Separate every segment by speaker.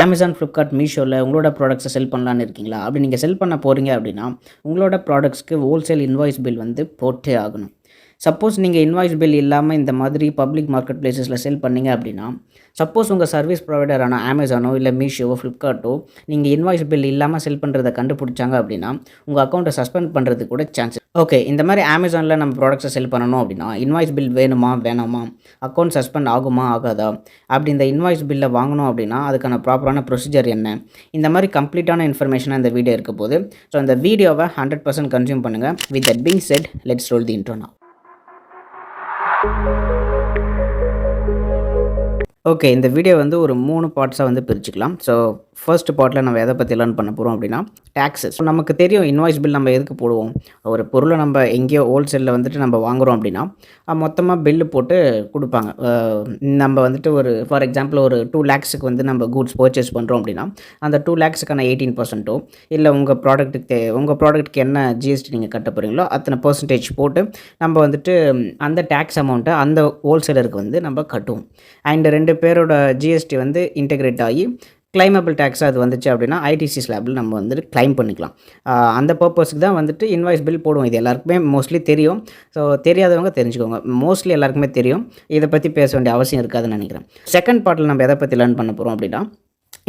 Speaker 1: Amazon, Flipkart, மீஷோல உங்களோட ப்ராடக்ட்ஸை செல் பண்ணலான்னு இருக்கீங்களா? அப்படி நீங்கள் செல் பண்ண போகிறீங்க அப்படின்னா, உங்களோட ப்ராடக்ட்ஸ்க்கு ஹோல்சேல் இன்வாய்ஸ் பில் வந்து போட்டே ஆகணும். சப்போஸ் நீங்கள் இன்வாய்ஸ் பில் இல்லாமல் இந்த மாதிரி பப்ளிக் மார்க்கெட் பிளேஸஸில் செல் பண்ணீங்க அப்படின்னா, சப்போஸ் உங்கள் சர்வீஸ் ப்ரொவைடரான அமேசானோ, இல்லை மீஷோவோ, ஃப்ளிப்கார்ட்டோ நீங்கள் இன்வாய்ஸ் பில் இல்லாமல் செல் பண்ணுறத கண்டுபிடிச்சாங்க அப்படின்னா, உங்கள் அக்கௌண்ட்டை சஸ்பெண்ட் பண்ணுறதுக்கு கூட சான்ஸ். ஓகே, இந்த மாதிரி அமேசானில் நம்ம ப்ராடக்ட்ஸை செல் பண்ணணும் அப்படின்னா, இன்வாய்ஸ் பில் வேணுமா? வேணாமா? அக்கௌண்ட் சஸ்பெண்ட் ஆகுமா? ஆகாதா? அப்படி இந்த இன்வாய்ஸ் பில்லை வாங்கணும் அப்படின்னா, அதுக்கான ப்ராப்பரான ப்ரொசீஜர் என்ன? இந்த மாதிரி கம்ப்ளீட்டான இன்ஃபர்மேஷனாக இந்த வீடியோ இருக்க போது. ஸோ இந்த வீடியோவை 100% கன்சியூம் பண்ணுங்கள். With that being said, let's role the intro now. Okay, இந்த வீடியோ வந்து ஒரு 3 பார்ட்ஸாக வந்து பிரிச்சுக்கலாம். ஸோ ஃபர்ஸ்ட் பார்ட்டில் நம்ம எதை பற்றி லேர்ன் பண்ண போகிறோம் அப்படின்னா, டாக்ஸஸ். நமக்கு தெரியும் இன்வாய்ஸ் பில் நம்ம எதுக்கு போடுவோம். ஒரு பொருளை நம்ம எங்கேயோ ஹோல்சேலில் வந்துட்டு நம்ம வாங்குகிறோம் அப்படின்னா, மொத்தமாக பில்லு போட்டு கொடுப்பாங்க. நம்ம வந்துட்டு ஒரு ஃபார் எக்ஸாம்பிள் ஒரு 2 lakhsக்கு வந்து நம்ம கூட்ஸ் பர்ச்சேஸ் பண்ணுறோம் அப்படின்னா, அந்த 2 lakhsக்கான 18% இல்லை உங்கள் ப்ராடக்ட்டுக்கு என்ன ஜிஎஸ்டி நீங்கள் கட்ட போகிறீங்களோ அத்தனை பர்சன்டேஜ் போட்டு நம்ம வந்துட்டு அந்த டேக்ஸ் அமௌண்ட்டை அந்த ஹோல்சேலருக்கு வந்து நம்ம கட்டுவோம். அண்ட் 2 பேரோட ஜிஎஸ்டி வந்து இன்டெகிரேட் ஆகி கிளைமபிள் டேக்ஸ் அது வந்துச்சு அப்படின்னா ஐடிசி ஸ்லாபில் நம்ம வந்துட்டு கிளைம் பண்ணிக்கலாம். அந்த பர்பஸ்க்கு தான் வந்துட்டு இன்வாய்ஸ் பில் போடுவோம். இது எல்லாருக்குமே மோஸ்ட்லி தெரியும். ஸோ தெரியாதவங்க தெரிஞ்சுக்கோங்க. மோஸ்ட்லி எல்லாருக்குமே தெரியும். இதை பற்றி பேச வேண்டிய அவசியம் இருக்காதுன்னு நினைக்கிறேன். செகண்ட் பார்ட்டில் நம்ம எதை பற்றி லேர்ன் பண்ண போகிறோம் அப்படின்னா,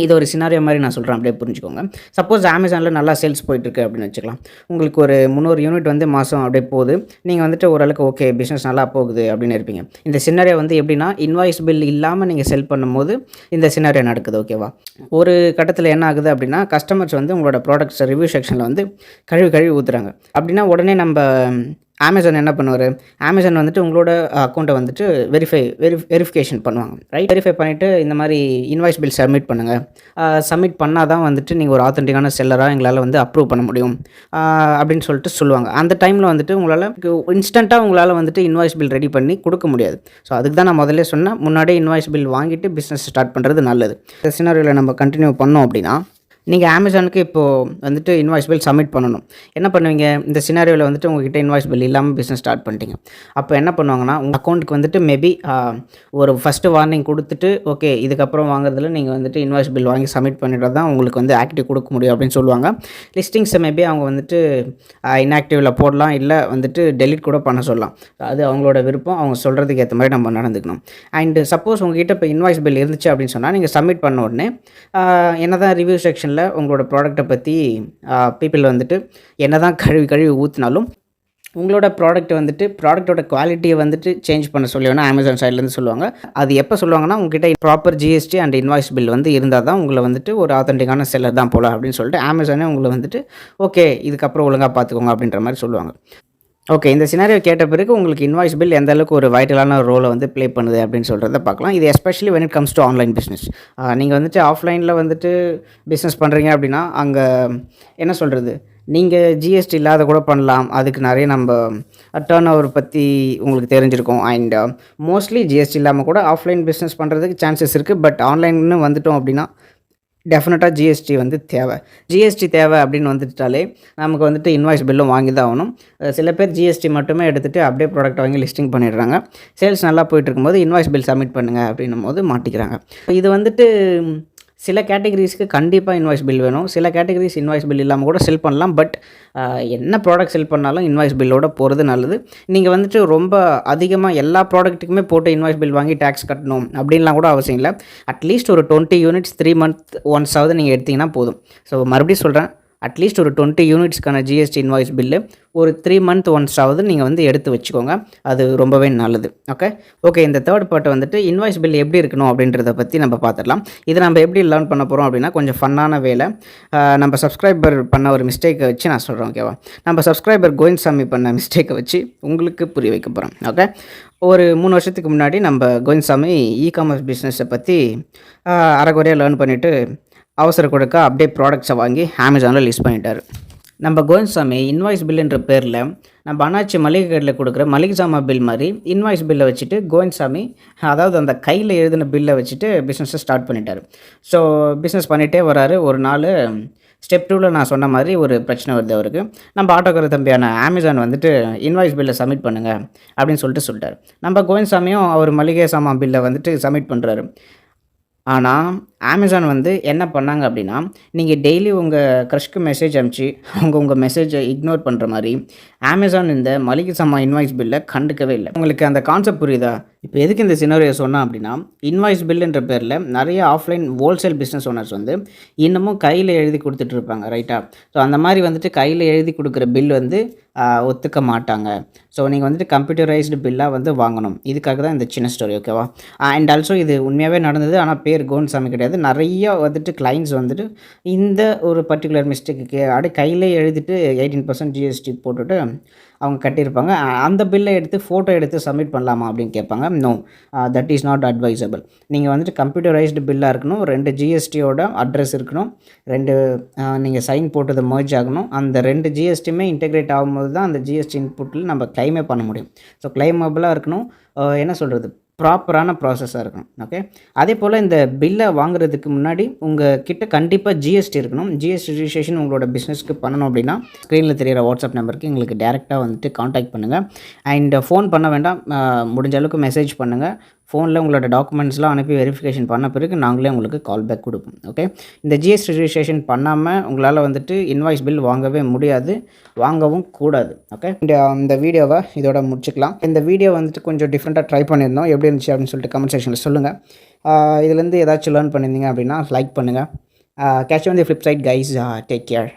Speaker 1: இது ஒரு சினாரியோ மாதிரி நான் சொல்கிறேன், அப்படியே புரிஞ்சுக்கோங்க. சப்போஸ் அமேசானில் நல்லா சேல்ஸ் போயிட்டுருக்கு அப்படின்னு வச்சுக்கலாம். உங்களுக்கு ஒரு 300 யூனிட் வந்து மாதம் அப்படியே போகுது. நீங்கள் வந்துட்டு ஓரளவுக்கு ஓகே பிஸ்னஸ் நல்லா போகுது அப்படின்னு இருப்பீங்க. இந்த சினாரியோ வந்து எப்படின்னா, இன்வாய்ஸ் பில் இல்லாமல் நீங்கள் செல் பண்ணும்போது இந்த சினாரியோ நடக்குது. ஓகேவா? ஒரு கட்டத்தில் என்ன ஆகுது அப்படின்னா, கஸ்டமர்ஸ் வந்து உங்களோட ப்ராடக்ட்ஸ் ரிவ்யூ செக்ஷனில் வந்து கழுவி ஊற்றுறாங்க. அப்படின்னா உடனே நம்ம அமேசான் என்ன பண்ணுவார், அமேசான் வந்துட்டு உங்களோட அக்கௌண்ட்டை வந்துட்டு வெரிஃபிகேஷன் பண்ணுவாங்க. ரைட், வெரிஃபை பண்ணிவிட்டு இந்த மாதிரி இன்வாய்ஸ் பில் சப்மிட் பண்ணுங்கள். சப்மிட் பண்ணால் தான் வந்துட்டு நீங்கள் ஒரு ஆத்தென்டிக்கான செல்லராக எங்களால் வந்து அப்ரூவ் பண்ண முடியும் அப்படின்னு சொல்லிட்டு சொல்லுவாங்க. அந்த டைமில் வந்துட்டு உங்களால் இன்ஸ்டண்ட்டாக உங்களால் வந்துட்டு இன்வாய்ஸ் பில் ரெடி பண்ணி கொடுக்க முடியாது. ஸோ அதுக்கு தான் நான் முதல்ல சொன்னேன், முன்னாடியே இன்வாய்ஸ் பில் வாங்கிட்டு பிஸ்னஸ் ஸ்டார்ட் பண்ணுறது நல்லது. இந்த சினாரியோவில் நம்ம கண்டினியூ பண்ணோம் அப்படின்னா, நீங்கள் அமேசானுக்கு இப்போது வந்துட்டு இன்வாய்ஸ் பில் சப்மிட் பண்ணணும். என்ன பண்ணுவீங்க, இந்த சினாரியோவில் வந்துட்டு உங்கள்கிட்ட இன்வாய்ஸ் பில் இல்லாமல் பிஸ்னஸ் ஸ்டார்ட் பண்ணிட்டீங்க. அப்போ என்ன பண்ணுவாங்கன்னா, உங்கள் அக்கௌண்ட்டுக்கு வந்துட்டு மேபி ஒரு ஃபஸ்ட்டு வார்னிங் கொடுத்துட்டு, ஓகே இதுக்கப்புறம் வாங்குறதுல நீங்கள் வந்துட்டு இன்வாய்ஸ் பில் வாங்கி சப்மிட் பண்ணிட்டு தான் உங்களுக்கு வந்து ஆக்டிவ் கொடுக்க முடியும் அப்படின்னு சொல்லுவாங்க. லிஸ்டிங்ஸை மேபி அவங்க வந்துட்டு இன்ஆக்டிவில் போடலாம், இல்லை வந்துட்டு டெலிட் கூட பண்ண சொல்லலாம். அது அவங்களோட விருப்பம். அவங்க சொல்கிறதுக்கு ஏற்ற மாதிரி நம்ம நடந்துக்கணும். அண்டு சப்போஸ் உங்கள்கிட்ட இப்போ இன்வாய்ஸ் பில் இருந்துச்சு அப்படின்னு சொன்னால், நீங்கள் சப்மிட் பண்ண உடனே என்ன தான் ரிவ்யூ செக்ஷனில் உங்களோட ப்ராடக்ட்டை பற்றி பீப்புள் வந்துட்டு என்ன தான் கழுவி ஊற்றினாலும், உங்களோட ப்ராடக்ட்டோட குவாலிட்டியை வந்துட்டு சேஞ்ச் பண்ண சொல்லி வேணால் அமேசான் சைட்லேருந்து சொல்லுவாங்க. அது எப்போ சொல்லுவாங்கன்னா, உங்ககிட்ட proper GST and invoice bill வந்து இருந்தால் தான் உங்களை வந்துட்டு ஒரு ஆத்தென்டிக்கான செல்லர் தான் போல அப்படின்னு சொல்லிட்டு அமேசானே உங்களை வந்துட்டு ஓகே இதுக்கப்புறம் ஒழுங்காக பார்த்துக்கோங்க அப்படின்ற மாதிரி சொல்லுவாங்க. ஓகே, இந்த சினாரியோ கேட்ட பிறகு உங்களுக்கு இன்வாய்ஸ் பில் எந்த அளவுக்கு ஒரு வைட்டலான ரோலை வந்து ப்ளே பண்ணுது அப்படின்னு சொல்கிறத பார்க்கலாம். இது especially when it comes to online business. நீங்கள் வந்துட்டு ஆஃப்லைனில் வந்துட்டு பிஸ்னஸ் பண்ணுறீங்க அப்படின்னா, அங்கே என்ன சொல்கிறது, நீங்கள் ஜிஎஸ்டி இல்லாத கூட பண்ணலாம். அதுக்கு நிறைய நம்ம டர்ன் ஓவர் பற்றி உங்களுக்கு தெரிஞ்சிருக்கும். அண்ட் மோஸ்ட்லி ஜிஎஸ்டி இல்லாமல் கூட ஆஃப்லைன் பிஸ்னஸ் பண்ணுறதுக்கு சான்சஸ் இருக்குது. பட் ஆன்லைன்னு வந்துட்டோம் அப்படின்னா டெஃபினட்டாக ஜிஎஸ்டி வந்து ஜிஎஸ்டி தேவை அப்படின்னு வந்துட்டாலே நமக்கு வந்துட்டு இன்வாய்ஸ் பில்லும் வாங்கி தான் ஆகணும். சில பேர் ஜிஎஸ்டி மட்டுமே எடுத்துகிட்டு அப்படியே ப்ராடக்ட் வாங்கி லிஸ்டிங் பண்ணிடுறாங்க. சேல்ஸ் நல்லா போயிட்டு இருக்கும்போது இன்வாய்ஸ் பில் சப்மிட் பண்ணுங்கள் அப்படின்னும் போது மாட்டிக்கிறாங்க. இது வந்துட்டு சில கேட்டகரிஸ்க்கு கண்டிப்பாக இன்வாய்ஸ் பில் வேணும். சில கேட்டகரிஸ் இன்வாய்ஸ் பில் இல்லாமல் கூட செல் பண்ணலாம். பட் என்ன ப்ராடக்ட் செல் பண்ணாலும் இன்வாய்ஸ் பில்லோட போகிறது நல்லது. நீங்கள் வந்துட்டு ரொம்ப அதிகமாக எல்லா ப்ராடக்ட்டுக்குமே போட்டு இன்வாய்ஸ் பில் வாங்கி டேக்ஸ் கட்டணும் அப்படின்லாம் கூட அவசியம் இல்லை. அட்லீஸ்ட் ஒரு 20 யூனிட்ஸ் 3 months ஒன்ஸாவது நீங்கள் எடுத்திங்கன்னா போதும். ஸோ மறுபடியும் சொல்கிறேன், அட்லீஸ்ட் ஒரு 20 யூனிட்ஸ்க்கான ஜிஎஸ்டி இன்வாய்ஸ் பில்லு ஒரு 3 months ஒன்ஸாவது நீங்கள் வந்து எடுத்து வச்சுக்கோங்க. அது ரொம்பவே நல்லது. ஓகே, இந்த தேர்ட் பார்ட் வந்துட்டு இன்வாய்ஸ் பில் எப்படி இருக்கணும் அப்படின்றத பற்றி நம்ம பார்த்துடலாம். இதை நம்ம எப்படி லேர்ன் பண்ண போகிறோம் அப்படின்னா, கொஞ்சம் ஃபன்னான வேலை. நம்ம சப்ஸ்கிரைபர் பண்ண ஒரு மிஸ்டேக்கை வச்சு நான் சொல்கிறேன். ஓகேவா? நம்ம சப்ஸ்கிரைபர் கோவிந்த்சாமி பண்ண மிஸ்டேக்கை வச்சு உங்களுக்கு புரிய வைக்க போகிறேன். ஓகே, ஒரு 3 வருஷத்துக்கு முன்னாடி நம்ம கோவிந்த்சாமி இ-காமர்ஸ் பிஸ்னஸை பற்றி அரைக்குறையாக லேர்ன் பண்ணிவிட்டு அவசர கொடுக்க அப்படியே ப்ராடக்ட்ஸை வாங்கி அமேசானில் லிஸ்ட் பண்ணிட்டார். நம்ம கோவிந்த்சாமி இன்வாய்ஸ் பில்லுன்ற பேரில் நம்ம அண்ணாச்சி மளிகை கடையில் கொடுக்குற மளிகை சாமான் பில் மாதிரி இன்வாய்ஸ் பில்லை வச்சுட்டு கோவிந்த்சாமி, அதாவது அந்த கையில் எழுதின பில்லை வச்சுட்டு பிஸ்னஸை ஸ்டார்ட் பண்ணிட்டார். ஸோ பிஸ்னஸ் பண்ணிகிட்டே வராரு. ஒரு நாள் ஸ்டெப் 2ல் நான் சொன்ன மாதிரி ஒரு பிரச்சனை வருது அவருக்கு. நம்ம ஆட்டோக்கார தம்பியான அமேசான் வந்துட்டு இன்வாய்ஸ் பில்லை சப்மிட் பண்ணுங்கள் அப்படின்னு சொல்லிட்டார். நம்ம கோவிந்த்சாமியும் அவர் மளிகை சாமான் பில்லை வந்துட்டு சப்மிட் பண்ணுறாரு. ஆனால் அமேசான் வந்து என்ன பண்ணாங்க அப்படின்னா, நீங்க டெய்லி உங்க க்ரஷ்க்கு மெசேஜ் அனுப்பிச்சு, அவங்க உங்க மெசேஜ இக்னோர் பண்ற மாரி, அமேசான் இந்த மளிகை சாமான் இன்வாய்ஸ் பில்ல கண்டுக்கவே இல்ல. உங்களுக்கு அந்த கான்செப்ட் புரியுதா? இப்ப எதுக்கு இந்த சினாரியோ சொன்னேன் அப்படின்னா, இன்வாய்ஸ் பில்லுன்ற பேர்ல நெறைய ஆஃப்லைன் ஹோல்சேல் பிசினஸ் ஓனர்ஸ் வந்து இன்னமும் கையில எழுதி குடுத்துட்டு இருப்பாங்க. ரைட்டா? ஸோ அந்த மாரி வந்துட்டு கையில எழுதி குடுக்குற பில் வந்து ஒத்துக்க மாட்டாங்க. ஸோ நீங்க வந்துட்டு கம்ப்யூட்டரைஸ்டு பில்லா வந்து வாங்கணும். இதுக்காக தான் இந்த சின்ன ஸ்டோரி ஓகேவா? அண்ட் ஆல்சோ இது உண்மையாவே நடந்தது. ஆனா பேர் கோவிந்தசாமி கிடையாது. நெறைய வந்துட்டு கிளையண்ட்ஸ் வந்துட்டு இந்த ஒரு பர்ட்டிகுலர் மிஸ்டேக்குக்கு அப்படியே கையிலேயே எழுதிட்டு 18% ஜிஎஸ்டி போட்டுட்டு அவங்க கட்டியிருப்பாங்க. அந்த பில்ல எடுத்து ஃபோட்டோ எடுத்து சப்மிட் பண்ணலாமா அப்படின்னு கேட்பாங்க. No, that is not advisable. நீங்க வந்துட்டு கம்ப்யூட்டரைஸ்டு பில்லா இருக்கணும். 2 ஜிஎஸ்டியோட அட்ரஸ் இருக்கணும். 2 நீங்க சைன் போட்டது மெர்ஜ் ஆகணும். அந்த 2 ஜிஎஸ்டியுமே இன்டகிரேட் ஆகும்போது தான் அந்த ஜிஎஸ்டி இன்புட்ல நம்ம கிளைமே பண்ண முடியும். ஸோ கிளைமபிளா இருக்கணும். என்ன சொல்றது? ப்ராப்பரான ப்ராசஸா இருக்கணும். ஓகே. அதேபோல இந்த பில்ல வாங்குறதுக்கு முன்னாடி உங்க கிட்ட கண்டிப்பா ஜிஎஸ்டி இருக்கணும். ஜிஎஸ்டி ரிஜிஸ்ட்ரேஷன் உங்களோட பிசினஸ்க்கு பண்ணணும் அப்படின்னா, ஸ்க்ரீன்ல தெரியிற வாட்ஸ்அப் நம்பருக்கு எங்களுக்கு டைரக்ட்டா வந்துட்டு கான்டாக்ட் பண்ணுங்க. அண்ட் ஃபோன் பண்ண வேண்டாம். முடிஞ்ச அளவுக்கு மெசேஜ் பண்ணுங்க. ஃபோன்ல உங்களோட டாக்குமெண்ட்ஸ்லாம் அனுப்பி வெரிஃபிகேஷன் பண்ண பிறகு நாங்களே உங்களுக்கு கால் பேக் குடுப்போம். ஓகே. இந்த ஜிஎஸ்டி ரிஜிஸ்ட்ரேஷன் பண்ணாம உங்களால வந்துட்டு இன்வாய்ஸ் பில் வாங்கவே முடியாது. வாங்கவும் கூடாது. ஓகே. இந்த வீடியோவ இதோட முடிச்சுக்கலாம். இந்த வீடியோ வந்துட்டு கொஞ்சம் டிஃப்ரெண்ட்டா ட்ரை பண்ணியிருந்தோம். எப்படி இருந்துச்சு அப்படின்னு சொல்லிட்டு கமெண்ட் செக்ஷன்ல சொல்லுங்க. இதுலேருந்து ஏதாச்சும் லேர்ன் பண்ணியிருந்தீங்க அப்படின்னா லைக் பண்ணுங்க. Catch you on the flip side guys. Take care.